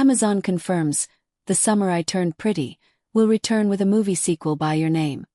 Amazon confirms, The Summer I Turned Pretty will return with a movie sequel by Your Name.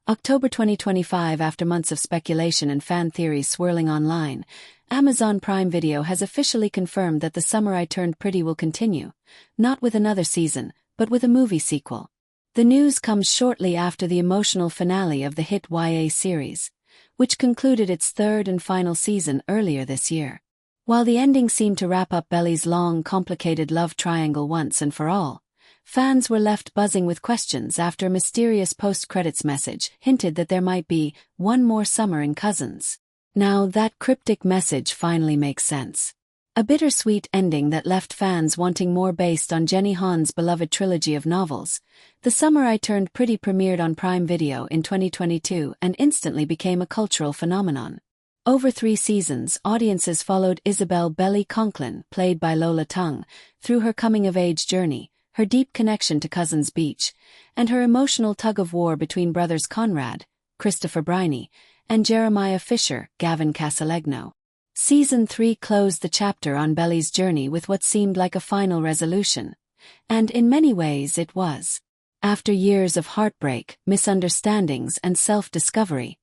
October 2025. After months of speculation and fan theories swirling online, Amazon Prime Video has officially confirmed that The Summer I Turned Pretty will continue, not with another season, but with a movie sequel. The news comes shortly after the emotional finale of the hit YA series, which concluded its third and final season earlier this year. While the ending seemed to wrap up Belly's long, complicated love triangle once and for all, fans were left buzzing with questions after a mysterious post-credits message hinted that there might be one more summer in Cousins. Now that cryptic message finally makes sense. A bittersweet ending that left fans wanting more based on Jenny Han's beloved trilogy of novels. The Summer I Turned Pretty premiered on Prime Video in 2022 and instantly became a cultural phenomenon. Over 3 seasons, audiences followed Isabel Belly Conklin, played by Lola Tung, through her coming-of-age journey, her deep connection to Cousins Beach, and her emotional tug-of-war between brothers Conrad, Christopher Briney, and Jeremiah Fisher, Gavin Casalegno. Season 3 closed the chapter on Belly's journey with what seemed like a final resolution. And in many ways it was. After years of heartbreak, misunderstandings, and self-discovery,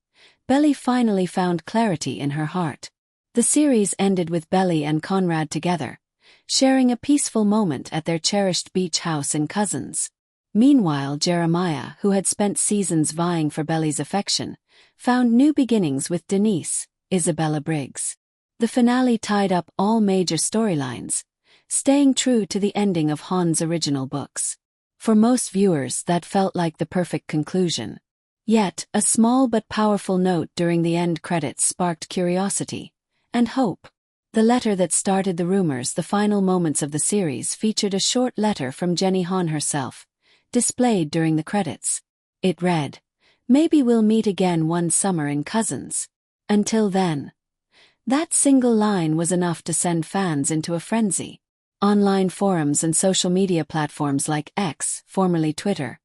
Belly finally found clarity in her heart. The series ended with Belly and Conrad together, sharing a peaceful moment at their cherished beach house in Cousins. Meanwhile, Jeremiah, who had spent seasons vying for Belly's affection, found new beginnings with Denise, Isabella Briggs. The finale tied up all major storylines, staying true to the ending of Han's original books. For most viewers, that felt like the perfect conclusion. Yet, a small but powerful note during the end credits sparked curiosity and hope. The letter that started the rumors, the final moments of the series, featured a short letter from Jenny Han herself, displayed during the credits. It read, "Maybe we'll meet again one summer in Cousins. Until then." That single line was enough to send fans into a frenzy. Online forums and social media platforms like X, formerly Twitter,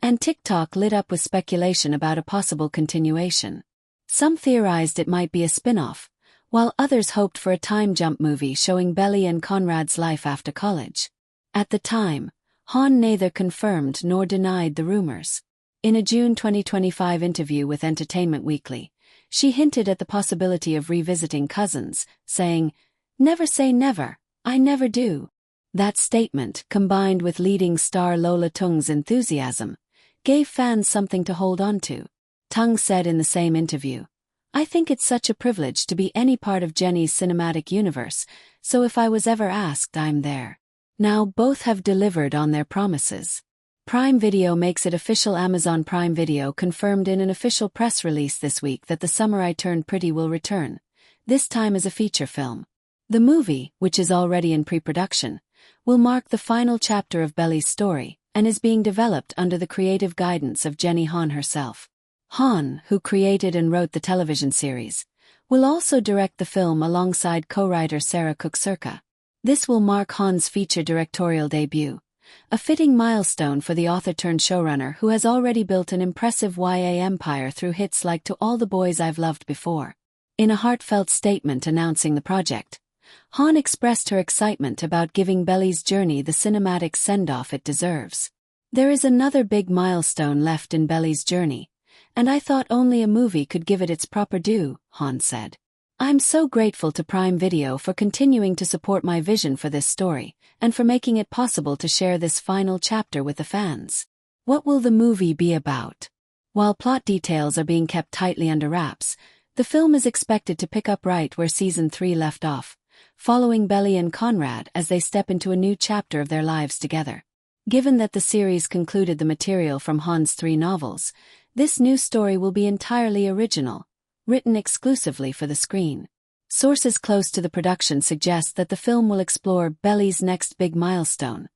and TikTok lit up with speculation about a possible continuation. Some theorized it might be a spin-off, while others hoped for a time-jump movie showing Belly and Conrad's life after college. At the time, Han neither confirmed nor denied the rumors. In a June 2025 interview with Entertainment Weekly, she hinted at the possibility of revisiting Cousins, saying, "Never say never, I never do." That statement, combined with leading star Lola Tung's enthusiasm, gave fans something to hold on to. Tung said in the same interview, "I think it's such a privilege to be any part of Jenny's cinematic universe, so if I was ever asked, I'm there." Now both have delivered on their promises. Prime Video makes it official. Amazon Prime Video confirmed in an official press release this week that The Summer I Turned Pretty will return, this time as a feature film. The movie, which is already in pre-production, will mark the final chapter of Belly's story, and is being developed under the creative guidance of Jenny Han herself. Han, who created and wrote the television series, will also direct the film alongside co-writer Sarah Cook-Surka. This will mark Han's feature directorial debut, a fitting milestone for the author-turned-showrunner who has already built an impressive YA empire through hits like To All the Boys I've Loved Before. In a heartfelt statement announcing the project, Han expressed her excitement about giving Belly's journey the cinematic send-off it deserves. "There is another big milestone left in Belly's journey, and I thought only a movie could give it its proper due," Han said. "I'm so grateful to Prime Video for continuing to support my vision for this story, and for making it possible to share this final chapter with the fans." What will the movie be about? While plot details are being kept tightly under wraps, the film is expected to pick up right where Season 3 left off, following Belly and Conrad as they step into a new chapter of their lives together. Given that the series concluded the material from Han's 3 novels, this new story will be entirely original, written exclusively for the screen. Sources close to the production suggest that the film will explore Belly's next big milestone,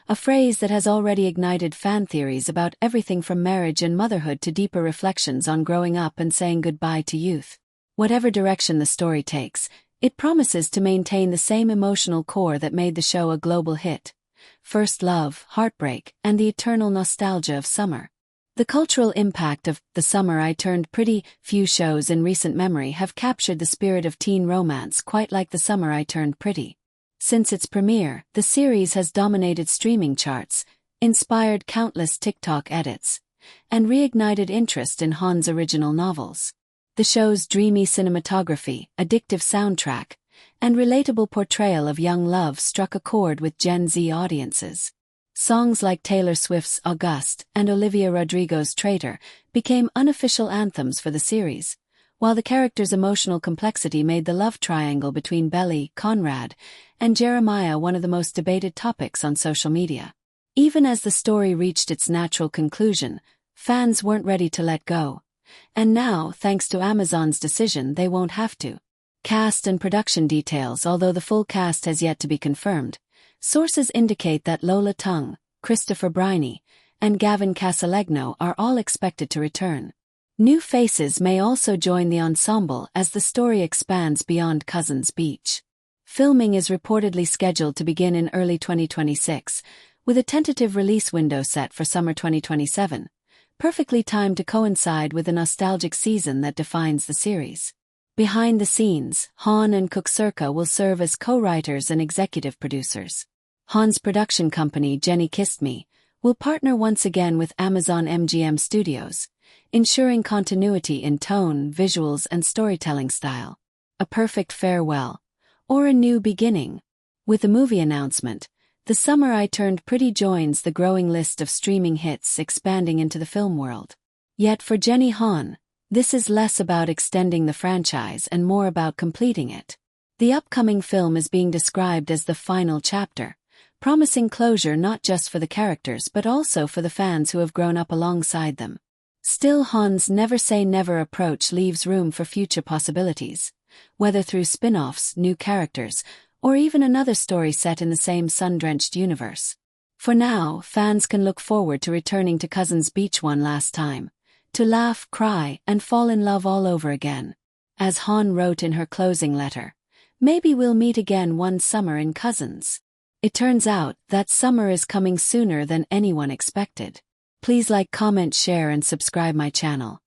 a phrase that has already ignited fan theories about everything from marriage and motherhood to deeper reflections on growing up and saying goodbye to youth. Whatever direction the story takes, it promises to maintain the same emotional core that made the show a global hit: first love, heartbreak, and the eternal nostalgia of summer. The cultural impact of The Summer I Turned Pretty. Few shows in recent memory have captured the spirit of teen romance quite like The Summer I Turned Pretty. Since its premiere, the series has dominated streaming charts, inspired countless TikTok edits, and reignited interest in Han's original novels. The show's dreamy cinematography, addictive soundtrack, and relatable portrayal of young love struck a chord with Gen Z audiences. Songs like Taylor Swift's August and Olivia Rodrigo's Traitor became unofficial anthems for the series, while the characters' emotional complexity made the love triangle between Belly, Conrad, and Jeremiah one of the most debated topics on social media. Even as the story reached its natural conclusion, fans weren't ready to let go. And now, thanks to Amazon's decision, they won't have to. Cast and production details. Although the full cast has yet to be confirmed, sources indicate that Lola Tung, Christopher Briney, and Gavin Casalegno are all expected to return. New faces may also join the ensemble as the story expands beyond Cousins Beach. Filming is reportedly scheduled to begin in early 2026, with a tentative release window set for summer 2027, perfectly timed to coincide with the nostalgic season that defines the series. Behind the scenes, Han and Cook-Circa will serve as co-writers and executive producers. Han's production company, Jenny Kissed Me, will partner once again with Amazon MGM Studios, ensuring continuity in tone, visuals, and storytelling style. A perfect farewell, or a new beginning. With the movie announcement, The Summer I Turned Pretty joins the growing list of streaming hits expanding into the film world. Yet for Jenny Han, this is less about extending the franchise and more about completing it. The upcoming film is being described as the final chapter, promising closure not just for the characters but also for the fans who have grown up alongside them. Still, Han's never-say-never approach leaves room for future possibilities, whether through spin-offs, new characters, or even another story set in the same sun-drenched universe. For now, fans can look forward to returning to Cousins Beach one last time, to laugh, cry, and fall in love all over again. As Han wrote in her closing letter, "Maybe we'll meet again one summer in Cousins." It turns out that summer is coming sooner than anyone expected. Please like, comment, share, and subscribe my channel.